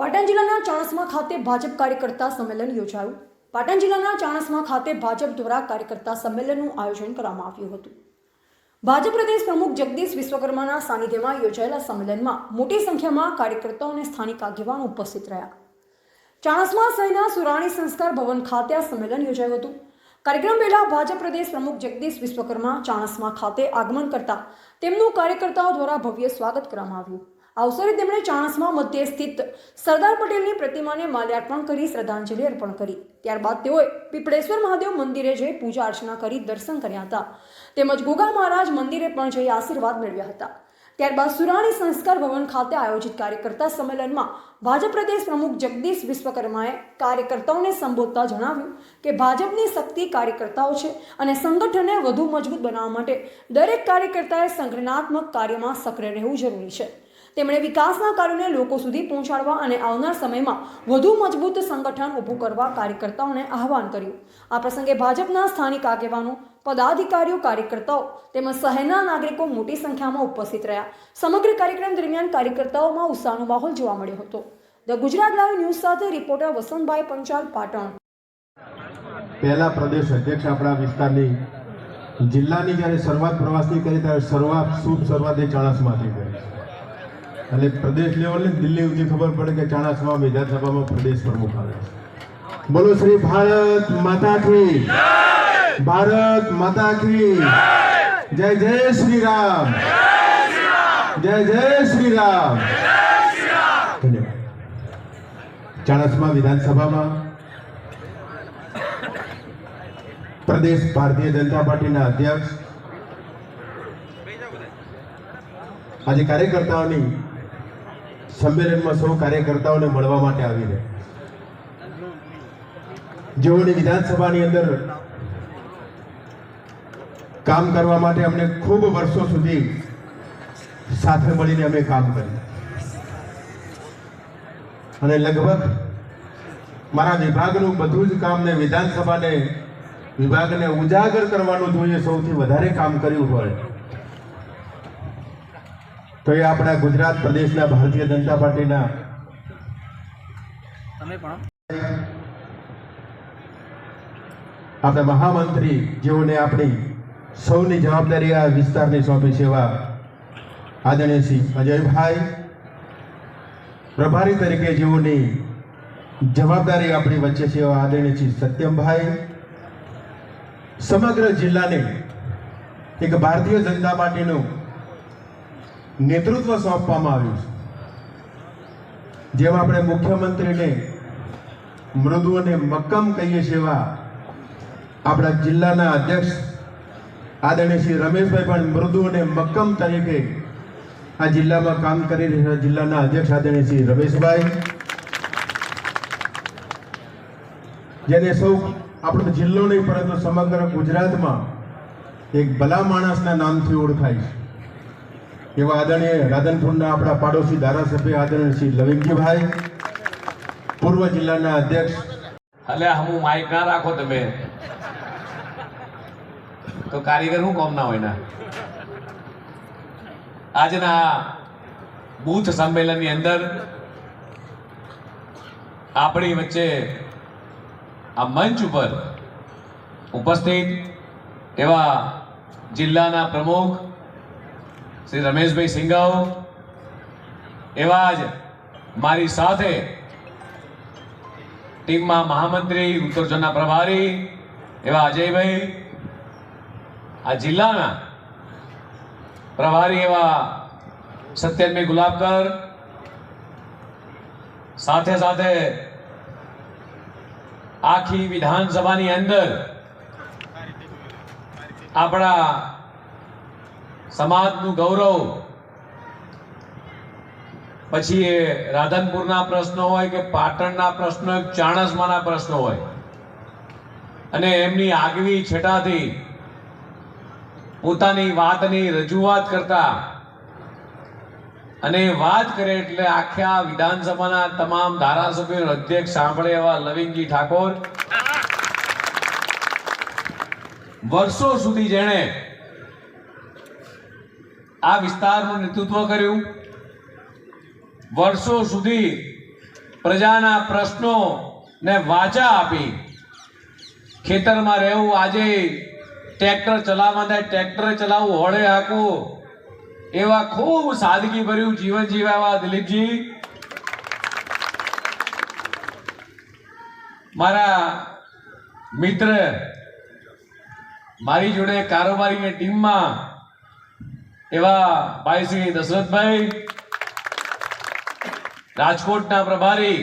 પાટણ જિલ્લાના ચાણસ્મા ખાતે ભાજપ કાર્યકર્તા સંમેલન યોજાયું। પાટણ જિલ્લાના ચાણસ્મા ખાતે ભાજપ દ્વારા કાર્યકર્તા સંમેલનનું આયોજન કરવામાં આવ્યું હતું। ભાજપ પ્રદેશ પ્રમુખ જગદીશ વિશ્વકર્માના સાનિધ્યમાં યોજાયેલા સંમેલનમાં મોટી સંખ્યામાં કાર્યકર્તાઓ અને સ્થાનિક આગેવાનો ઉપસ્થિત રહ્યા। ચાણસ્મા શહેરના સુરાણી સંસ્કાર ભવન ખાતે આ સંમેલન યોજાયું હતું। કાર્યક્રમ પહેલા ભાજપ પ્રદેશ પ્રમુખ જગદીશ વિશ્વકર્મા ચાણસ્મા ખાતે આગમન કરતા તેમનું કાર્યકર્તાઓ દ્વારા ભવ્ય સ્વાગત કરવામાં આવ્યું। આ અવસરે તેમણે ચાણસ્મા મધ્ય સ્થિત સરદાર પટેલની પ્રતિમાને માલ્યાર્પણ કરી શ્રદ્ધાંજલિ અર્પણ કરી। ત્યારબાદ તેઓએ પીપળેશ્વર મહાદેવ મંદિરે જઈ પૂજા અર્ચના કરી દર્શન કર્યા હતા, તેમજ ગોગા મહારાજ મંદિરે પણ જઈ આશીર્વાદ મેળવ્યા હતા। ત્યારબાદ સુરાણી સંસ્કાર ભવન ખાતે આયોજિત કાર્યકર્તા સંમેલનમાં ભાજપ પ્રદેશ પ્રમુખ જગદીશ વિશ્વકર્માએ કાર્યકર્તાઓને સંબોધતા જણાવ્યું કે ભાજપની શક્તિ કાર્યકર્તાઓ છે અને સંગઠનને વધુ મજબૂત બનાવવા માટે દરેક કાર્યકર્તાએ સંગઠનાત્મક કાર્યમાં સક્રિય રહેવું જરૂરી છે। તેમણે વિકાસના કાર્યોને લોકો સુધી પહોંચાડવા અને આવનાર સમયમાં વધુ મજબૂત સંગઠન ઊભું કરવા કાર્યકર્તાઓને આહવાન કર્યું। આ પ્રસંગે ભાજપના સ્થાનિક આગેવાનો, પદાધિકારીઓ, કાર્યકર્તાઓ તેમજ શહેરના નાગરિકો મોટી સંખ્યામાં ઉપસ્થિત રહ્યા। સમગ્ર કાર્યક્રમ દરમિયાન કાર્યકર્તાઓમાં ઉત્સાહનો માહોલ જોવા મળ્યો હતો। ધ ગુજરાત લાઈવ ન્યૂઝ સાથે રિપોર્ટર વસંતભાઈ પંચાલ, પાટણ। પહેલા પ્રદેશ અધ્યક્ષ આપણા વિસ્તારની જિલ્લાની જ્યારે શરૂઆત પ્રવાસની કરી ત્યારે શુભ શરૂઆત એ ચાણસ્માથી કરી અને પ્રદેશ લેવલે દિલ્હી સુધી ખબર પડે કે ચાણસ્મા વિધાનસભામાં પ્રદેશ પ્રમુખ આવે છે। બોલો શ્રી ભારત માતા કી જય, ભારત માતા કી જય, જય શ્રી રામ, જય જય શ્રી રામ, ધન્યવાદ। ચાણસ્મા વિધાનસભામાં પ્રદેશ ભારતીય જનતા પાર્ટીના અધ્યક્ષ આજે કાર્યકર્તાઓની સંમેલનમાં સૌ કાર્યકર્તાઓને મળવા માટે આવી રહ્યા, જેઓની વિધાનસભાની અંદર કામ કરવા માટે અમને ખૂબ વર્ષો સુધી સાથે મળીને અમે કામ કર્યું અને લગભગ મારા વિભાગનું બધું જ કામ ને વિધાનસભાને વિભાગને ઉજાગર કરવાનું જોઈએ સૌથી વધારે કામ કર્યું હોય તો એ આપણા ગુજરાત પ્રદેશના ભારતીય જનતા પાર્ટીના આપણા મહામંત્રી જેઓને આપણી સૌની જવાબદારી આ વિસ્તારની સોંપી સેવા આદરણીય શ્રી અજયભાઈ, પ્રભારી તરીકે જેઓની જવાબદારી આપણી વચ્ચે છે આદરણીય શ્રી સત્યમભાઈ, સમગ્ર જિલ્લાને એક ભારતીય જનતા પાર્ટીનું નેતૃત્વ સોંપવામાં આવ્યું છે। જેમ આપણે મુખ્યમંત્રીને મૃદુ અને મક્કમ કહીએ છીએ એવા આપણા જિલ્લાના અધ્યક્ષ આદરણીય શ્રી રમેશભાઈ પણ મૃદુ અને મક્કમ તરીકે આ જિલ્લામાં કામ કરી રહ્યા જિલ્લાના અધ્યક્ષ આદરણીય શ્રી રમેશભાઈ, જેને સૌ આપણો જિલ્લો નહીં પરંતુ સમગ્ર ગુજરાતમાં એક ભલા માણસના નામથી ઓળખાય છે એવા આદરણીય રાધનપુરના આપણા પાડોશી ધારાસભ્ય આદરણીય શ્રી લવિંગજીભાઈ, પૂર્વ જિલ્લાના અધ્યક્ષ। એટલે હું માઇક ના રાખો તમે તો કારીગર શું કોમ ના હોય ના। આજના બૂથ સંમેલનની અંદર આપણી વચ્ચે આ મંચ ઉપર ઉપસ્થિત એવા જિલ્લાના પ્રમુખ શ્રી રમેશભાઈ સિંઘાવ, એવા જ મારી સાથે ટીમમાં મહામંત્રી ઉત્તર ઝોનના પ્રભારી એવા અજયભાઈ, આ જિલ્લાના પ્રભારી એવા સત્યનભાઈ ગુલાબકર, સાથે સાથે આખી વિધાનસભાની અંદર આપણા સમાજનું ગૌરવ, પછી એ રાધનપુરના પ્રશ્નો હોય કે પાટણના પ્રશ્નો, ચાણસ્માના પ્રશ્નો હોય, અને એમની આગવી છટાથી પોતાની વાતની રજૂઆત કરતા અને વાત કરે એટલે આખા વિધાનસભાના તમામ ધારાસભ્યો અધ્યક્ષ સાંભળે એવા લવિંગજી ઠાકોર, વર્ષો સુધી જેણે આ વિસ્તારનું નેતૃત્વ કર્યું, વર્ષો સુધી પ્રજાના પ્રશ્નો ને વાચા આપી ખેતરમાં રહેવું, આજે ટ્રેક્ટર ચલાવવા થાય ટ્રેક્ટર ચલાવવું, હોળે હાંકવું, એવા ખૂબ સાદગી ભર્યું જીવન જીવ્યા દિલીપજી. મારા મિત્ર, મારી જોડે કારોબારીની ટીમમાં એવા ભાઈ શ્રી દશરથભાઈ, રાજકોટના પ્રભારી